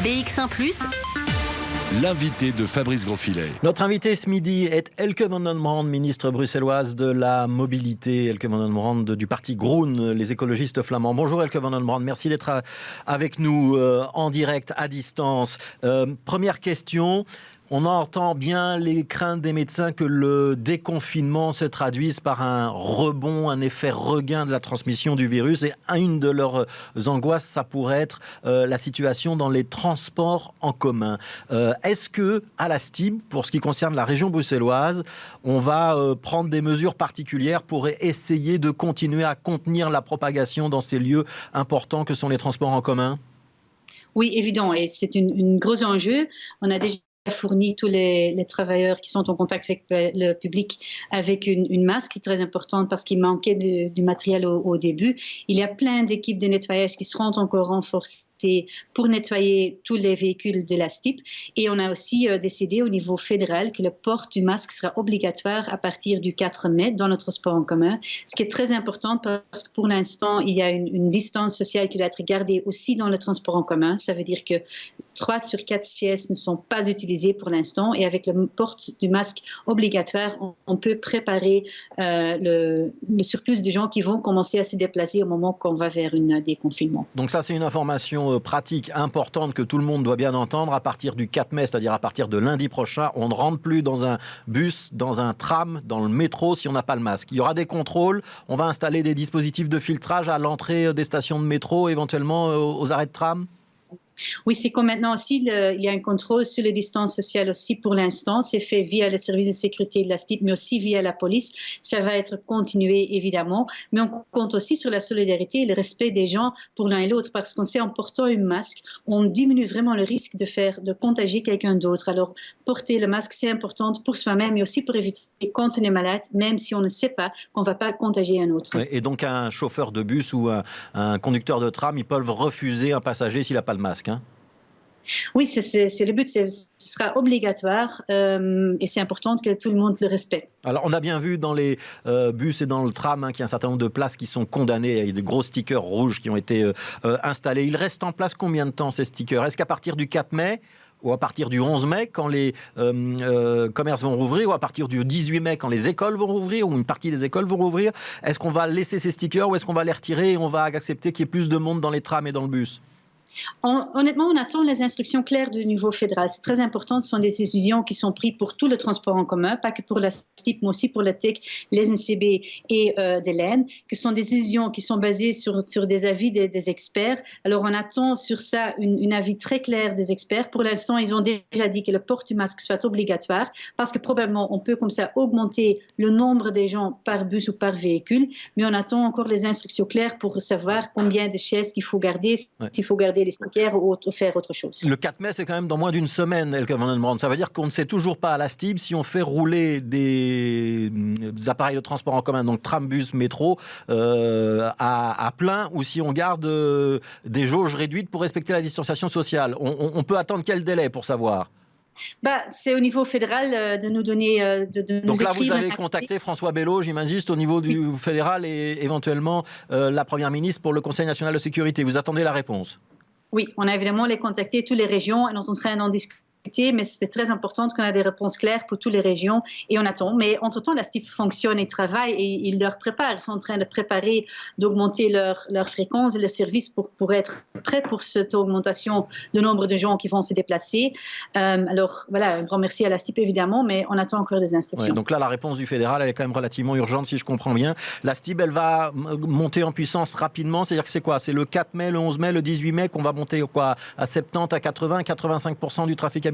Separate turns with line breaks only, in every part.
BX1 +,
l'invité de Fabrice Grosfilet.
Notre invité ce midi est Elke van den Brand, ministre bruxelloise de la mobilité. Elke van den Brand du parti Groen, les écologistes flamands. Bonjour Elke van den Brand, merci d'être avec nous en direct, à distance. Première question. On entend bien les craintes des médecins que le déconfinement se traduise par un rebond, un effet regain de la transmission du virus. Et une de leurs angoisses, ça pourrait être la situation dans les transports en commun. Est-ce que, à la STIB, pour ce qui concerne la région bruxelloise, on va prendre des mesures particulières pour essayer de continuer à contenir la propagation dans ces lieux importants que sont les transports en commun ?
Oui, évident. Et c'est un gros enjeu. On a déjà fourni tous les travailleurs qui sont en contact avec le public avec une masque. C'est très important parce qu'il manquait du matériel au début. Il y a plein d'équipes de nettoyage qui seront encore renforcées pour nettoyer tous les véhicules de la STIB. Et on a aussi décidé au niveau fédéral que le port du masque sera obligatoire à partir du 4 mai dans le transport en commun. Ce qui est très important parce que pour l'instant, il y a une distance sociale qui doit être gardée aussi dans le transport en commun. Ça veut dire que 3 sur 4 sièges ne sont pas utilisés pour l'instant, et avec le port du masque obligatoire, on peut préparer le surplus de gens qui vont commencer à se déplacer au moment qu'on va vers un déconfinement.
Donc ça, c'est une information pratique importante que tout le monde doit bien entendre. À partir du 4 mai, c'est-à-dire à partir de lundi prochain, on ne rentre plus dans un bus, dans un tram, dans le métro si on n'a pas le masque. Il y aura des contrôles, on va installer des dispositifs de filtrage à l'entrée des stations de métro, éventuellement aux arrêts de tram.
Oui, c'est comme maintenant aussi, il y a un contrôle sur les distances sociales aussi pour l'instant. C'est fait via le service de sécurité de la STIB, mais aussi via la police. Ça va être continué, évidemment. Mais on compte aussi sur la solidarité et le respect des gens pour l'un et l'autre, parce qu'on sait, en portant un masque, on diminue vraiment le risque de contagier quelqu'un d'autre. Alors, porter le masque, c'est important pour soi-même, mais aussi pour éviter quand on est malade, même si on ne sait pas qu'on ne va pas contagier un autre.
Et donc, un chauffeur de bus ou un conducteur de tram, ils peuvent refuser un passager s'il n'a pas le masque.
Oui, c'est le but, ce sera obligatoire et c'est important que tout le monde le respecte.
Alors, on a bien vu dans les bus et dans le tram qu'il y a un certain nombre de places qui sont condamnées. Il y a des gros stickers rouges qui ont été installés. Il reste en place combien de temps ces stickers ? Est-ce qu'à partir du 4 mai ou à partir du 11 mai, quand les commerces vont rouvrir, ou à partir du 18 mai, quand les écoles vont rouvrir, ou une partie des écoles vont rouvrir, est-ce qu'on va laisser ces stickers ou est-ce qu'on va les retirer et on va accepter qu'il y ait plus de monde dans les trams et dans le bus ?
Honnêtement, on attend les instructions claires du niveau fédéral. C'est très important. Ce sont des décisions qui sont prises pour tout le transport en commun, pas que pour la STIB, mais aussi pour la TEC, les NCB et de l'Aisne, que ce sont des décisions qui sont basées sur des avis des experts. Alors, on attend sur ça un avis très clair des experts. Pour l'instant, ils ont déjà dit que le port du masque soit obligatoire, parce que probablement, on peut comme ça augmenter le nombre de gens par bus ou par véhicule, mais on attend encore les instructions claires pour savoir combien de chaises qu'il faut garder, s'il faut garder les stickers ou faire autre chose.
Le 4 mai, c'est quand même dans moins d'une semaine, Elke van den Brand. Ça veut dire qu'on ne sait toujours pas à la STIB si on fait rouler des appareils de transport en commun, donc tram, bus, métro, à plein, ou si on garde des jauges réduites pour respecter la distanciation sociale. On peut attendre quel délai pour savoir ?
C'est au niveau fédéral de nous donner...
Donc là, vous avez contacté François Bello, j'imagine, au niveau du fédéral et éventuellement la Première ministre pour le Conseil national de sécurité. Vous attendez la réponse ?
Oui, on a évidemment contacté toutes les régions et on est en train d'en discuter. Mais c'est très important qu'on ait des réponses claires pour toutes les régions et on attend. Mais entre-temps, la STIB fonctionne et travaille et ils leur préparent. Ils sont en train de préparer, d'augmenter leur fréquence et le service pour être prêts pour cette augmentation du nombre de gens qui vont se déplacer. Alors voilà, un grand merci à la STIB évidemment, mais on attend encore des instructions.
Ouais, donc là, la réponse du fédéral, elle est quand même relativement urgente si je comprends bien. La STIB, elle va monter en puissance rapidement, c'est-à-dire que c'est quoi ? C'est le 4 mai, le 11 mai, le 18 mai qu'on va monter quoi, à 70, à 80, 85% du trafic habituel ?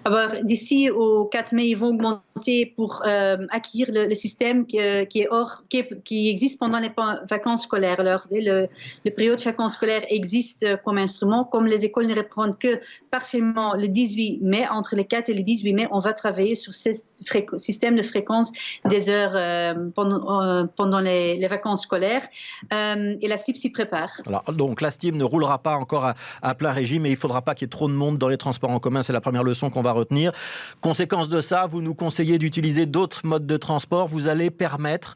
Alors, d'ici au 4 mai, ils vont augmenter pour acquérir le système qui existe pendant les vacances scolaires. Alors, le période de vacances scolaires existe comme instrument. Comme les écoles ne reprennent que partiellement le 18 mai, entre le 4 et le 18 mai, on va travailler sur ce système de fréquence des heures pendant les vacances scolaires. Et la STIB s'y prépare.
Alors, donc, la STIB ne roulera pas encore à plein régime et il ne faudra pas qu'il y ait trop de monde dans les transports en commun. C'est la première leçon qu'on va retenir. Conséquence de ça, vous nous conseillez d'utiliser d'autres modes de transport. Vous allez permettre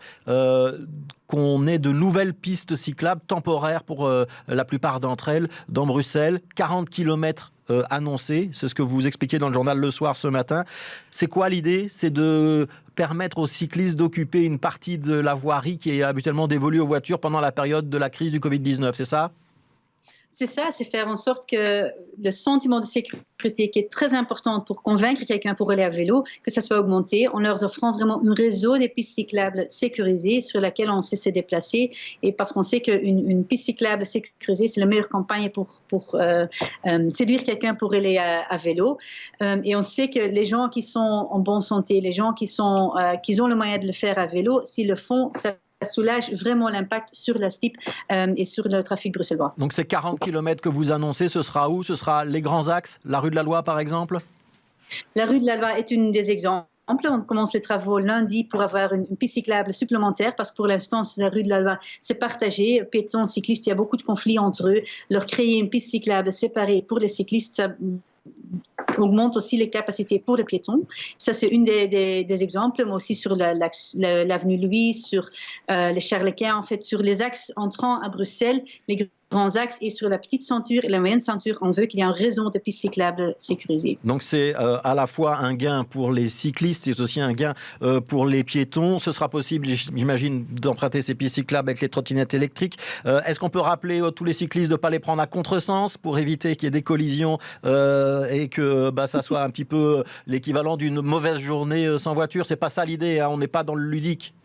qu'on ait de nouvelles pistes cyclables temporaires pour la plupart d'entre elles dans Bruxelles. 40 km annoncés, c'est ce que vous expliquez dans le journal Le Soir ce matin. C'est quoi l'idée? C'est de permettre aux cyclistes d'occuper une partie de la voirie qui est habituellement dévolue aux voitures pendant la période de la crise du Covid-19, c'est ça?
C'est ça, c'est faire en sorte que le sentiment de sécurité qui est très important pour convaincre quelqu'un pour aller à vélo, que ça soit augmenté en leur offrant vraiment un réseau des pistes cyclables sécurisées sur laquelle on sait se déplacer. Et parce qu'on sait qu'une piste cyclable sécurisée, c'est la meilleure campagne pour séduire quelqu'un pour aller à vélo. Et on sait que les gens qui sont en bonne santé, les gens qui ont le moyen de le faire à vélo, s'ils le font, ça soulage vraiment l'impact sur la STIP et sur le trafic bruxellois.
Donc ces 40 km que vous annoncez, ce sera où? Ce sera les grands axes, la rue de la Loi par exemple?
La rue de la Loi est une des exemples. On commence les travaux lundi pour avoir une piste cyclable supplémentaire parce que pour l'instant, la rue de la Loi, c'est partagé. Piétons, cyclistes, il y a beaucoup de conflits entre eux. Leur créer une piste cyclable séparée pour les cyclistes, ça augmente aussi les capacités pour les piétons. Ça, c'est une des exemples, mais aussi sur l'avenue Louis, sur les Charles-Quint, en fait, sur les axes entrant à Bruxelles, les grands axes, et sur la petite ceinture et la moyenne ceinture, on veut qu'il y ait un réseau de pistes cyclables sécurisées.
Donc c'est à la fois un gain pour les cyclistes, c'est aussi un gain pour les piétons. Ce sera possible, j'imagine, d'emprunter ces pistes cyclables avec les trottinettes électriques. Est-ce qu'on peut rappeler tous les cyclistes de ne pas les prendre à contresens pour éviter qu'il y ait des collisions et que ça soit un petit peu l'équivalent d'une mauvaise journée sans voiture? C'est pas ça l'idée, hein, on n'est pas dans le ludique.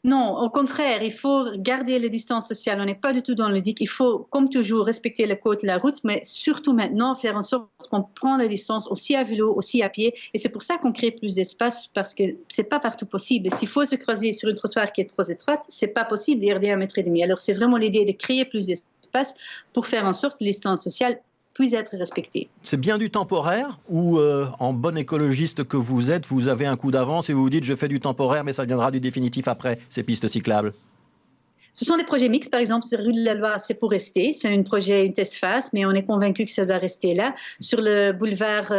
Non, au contraire, il faut garder les distances sociales. On n'est pas du tout dans le ludique. Il faut, comme toujours, respecter le code de la route, mais surtout maintenant, faire en sorte qu'on prend les distances aussi à vélo, aussi à pied. Et c'est pour ça qu'on crée plus d'espace, parce que c'est pas partout possible. Et s'il faut se croiser sur une trottoir qui est trop étroite, c'est pas possible d'y garder 1,5 m. Alors c'est vraiment l'idée de créer plus d'espace pour faire en sorte que les distances sociales puissent être respectées.
C'est bien du temporaire ou en bon écologiste que vous êtes, vous avez un coup d'avance et vous vous dites je fais du temporaire mais ça viendra du définitif après, ces pistes cyclables?
Ce sont des projets mixtes, par exemple, sur la rue de la Loi, c'est pour rester. C'est un projet, une test phase, mais on est convaincu que ça doit rester là. Sur le boulevard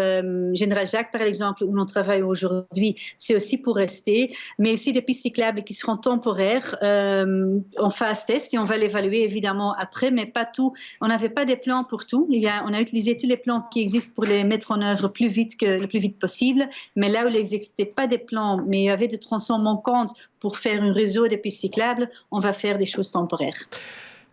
Général Jacques, par exemple, où l'on travaille aujourd'hui, c'est aussi pour rester. Mais aussi des pistes cyclables qui seront temporaires en phase test et on va l'évaluer évidemment après, mais pas tout. On n'avait pas des plans pour tout. On a utilisé tous les plans qui existent pour les mettre en œuvre le plus vite possible. Mais là où il n'existait pas des plans, mais il y avait des tronçons manquantes pour faire un réseau de pistes cyclables, on va faire des choses temporaires.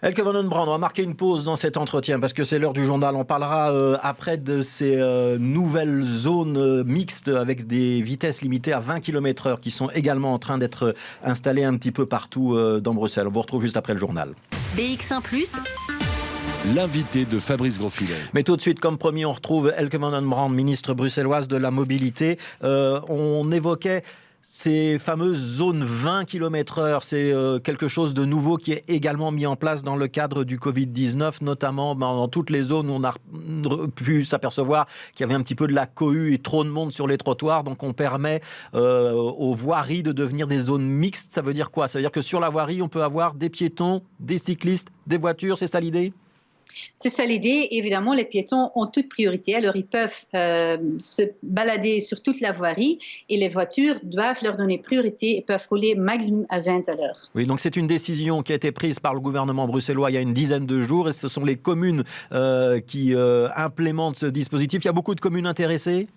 Elke van den Brand, on va marquer une pause dans cet entretien parce que c'est l'heure du journal. On parlera après de ces nouvelles zones mixtes avec des vitesses limitées à 20 km/h qui sont également en train d'être installées un petit peu partout dans Bruxelles. On vous retrouve juste après le journal.
BX1+.
L'invité de Fabrice Grosfilet.
Mais tout de suite, comme promis, on retrouve Elke van den Brand, ministre bruxelloise de la mobilité. On évoquait ces fameuses zones 20 km/h, c'est quelque chose de nouveau qui est également mis en place dans le cadre du Covid-19, notamment dans toutes les zones où on a pu s'apercevoir qu'il y avait un petit peu de la cohue et trop de monde sur les trottoirs. Donc on permet aux voiries de devenir des zones mixtes. Ça veut dire quoi? Ça veut dire que sur la voirie, on peut avoir des piétons, des cyclistes, des voitures, c'est ça l'idée?
C'est ça l'idée. Évidemment, les piétons ont toute priorité. Alors, ils peuvent se balader sur toute la voirie et les voitures doivent leur donner priorité et peuvent rouler maximum à 20 à l'heure.
Oui, donc c'est une décision qui a été prise par le gouvernement bruxellois il y a une dizaine de jours et ce sont les communes qui implémentent ce dispositif. Il y a beaucoup de communes intéressées?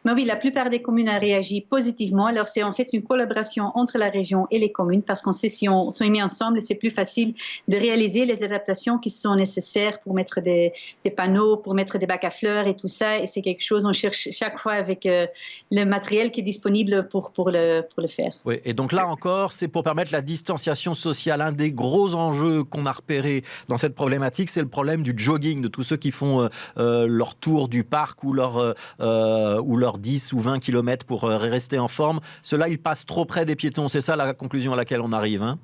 Mais oui, la plupart des communes ont réagi positivement. Alors, c'est en fait une collaboration entre la région et les communes parce qu'on sait si on sont mis ensemble, c'est plus facile de réaliser les adaptations qui sont nécessaires pour mettre des panneaux, pour mettre des bacs à fleurs et tout ça. Et c'est quelque chose, on cherche chaque fois avec le matériel qui est disponible pour le faire.
Oui, et donc là encore, c'est pour permettre la distanciation sociale. Un des gros enjeux qu'on a repéré dans cette problématique, c'est le problème du jogging, de tous ceux qui font leur tour du parc ou leurs 10 ou 20 km pour rester en forme. Ceux-là, ils passent trop près des piétons. C'est ça la conclusion à laquelle on arrive, hein?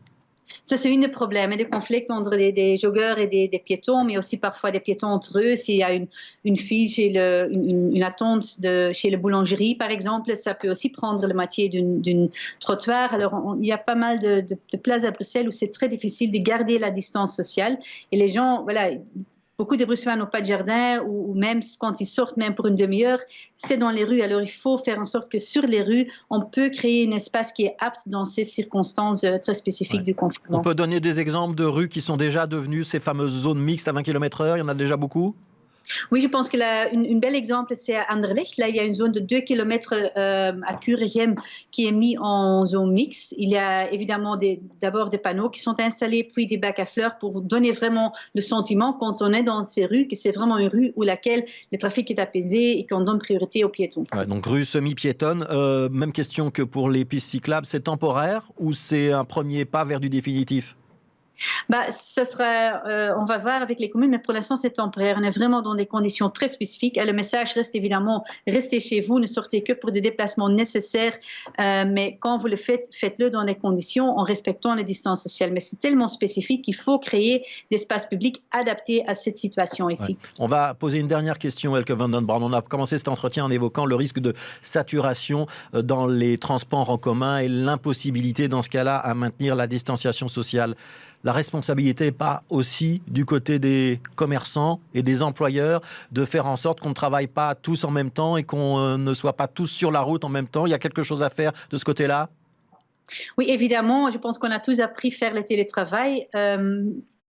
Ça, c'est une des problèmes, des conflits entre des joggeurs et des piétons, mais aussi parfois des piétons entre eux. S'il y a une file une attente chez la boulangerie, par exemple, ça peut aussi prendre la moitié d'une trottoir. Alors, il y a pas mal de places à Bruxelles où c'est très difficile de garder la distance sociale. Et les gens, voilà, beaucoup de Bruxellois n'ont pas de jardin ou même quand ils sortent, même pour une demi-heure, c'est dans les rues. Alors il faut faire en sorte que sur les rues, on peut créer un espace qui est apte dans ces circonstances très spécifiques du confinement.
On peut donner des exemples de rues qui sont déjà devenues ces fameuses zones mixtes à 20 km/h. Il y en a déjà beaucoup?
Oui, je pense que une bel exemple, c'est à Anderlecht. Là, il y a une zone de 2 km à Kuregem qui est mise en zone mixte. Il y a évidemment d'abord des panneaux qui sont installés, puis des bacs à fleurs pour vous donner vraiment le sentiment, quand on est dans ces rues, que c'est vraiment une rue où laquelle le trafic est apaisé et qu'on donne priorité aux piétons.
Ouais, donc rue semi-piétonne. Même question que pour les pistes cyclables. C'est temporaire ou c'est un premier pas vers du définitif?
Ça sera, on va voir avec les communes, mais pour l'instant c'est temporaire. On est vraiment dans des conditions très spécifiques. Et le message reste évidemment, restez chez vous, ne sortez que pour des déplacements nécessaires. Mais quand vous le faites, faites-le dans des conditions en respectant les distances sociales. Mais c'est tellement spécifique qu'il faut créer des espaces publics adaptés à cette situation ici.
Ouais. On va poser une dernière question, Elke van den Brand. On a commencé cet entretien en évoquant le risque de saturation dans les transports en commun et l'impossibilité dans ce cas-là à maintenir la distanciation sociale. La responsabilité n'est pas aussi du côté des commerçants et des employeurs de faire en sorte qu'on ne travaille pas tous en même temps et qu'on ne soit pas tous sur la route en même temps? Il y a quelque chose à faire de ce côté-là?
Oui, évidemment. Je pense qu'on a tous appris à faire le télétravail.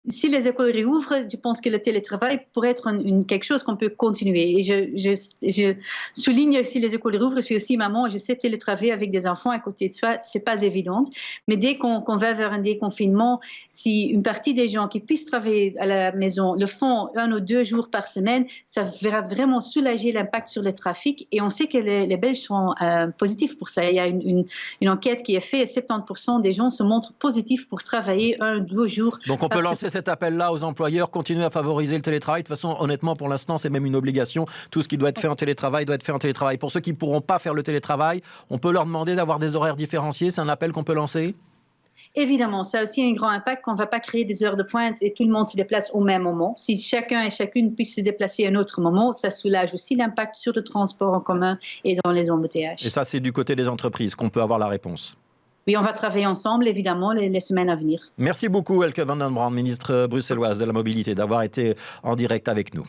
Si les écoles réouvrent, je pense que le télétravail pourrait être quelque chose qu'on peut continuer. Et je souligne, si les écoles réouvrent, je suis aussi maman, je sais télétravailler avec des enfants à côté de soi, c'est pas évident. Mais dès qu'on va vers un déconfinement, si une partie des gens qui puissent travailler à la maison le font 1 ou 2 jours par semaine, ça va vraiment soulager l'impact sur le trafic. Et on sait que les Belges sont positifs pour ça. Il y a une enquête qui est faite, 70% des gens se montrent positifs pour travailler 1 ou 2 jours.
Donc on peut lancer cet appel-là aux employeurs, continuer à favoriser le télétravail. De toute façon, honnêtement, pour l'instant, c'est même une obligation. Tout ce qui doit être fait en télétravail doit être fait en télétravail. Pour ceux qui ne pourront pas faire le télétravail, on peut leur demander d'avoir des horaires différenciés. C'est un appel qu'on peut lancer?
Évidemment, ça a aussi un grand impact qu'on ne va pas créer des heures de pointe et tout le monde se déplace au même moment. Si chacun et chacune puisse se déplacer à un autre moment, ça soulage aussi l'impact sur le transport en commun et dans les embouteillages.
Et ça, c'est du côté des entreprises qu'on peut avoir la réponse.
Oui, on va travailler ensemble, évidemment, les semaines à venir.
Merci beaucoup, Elke van den Brand, ministre bruxelloise de la Mobilité, d'avoir été en direct avec nous.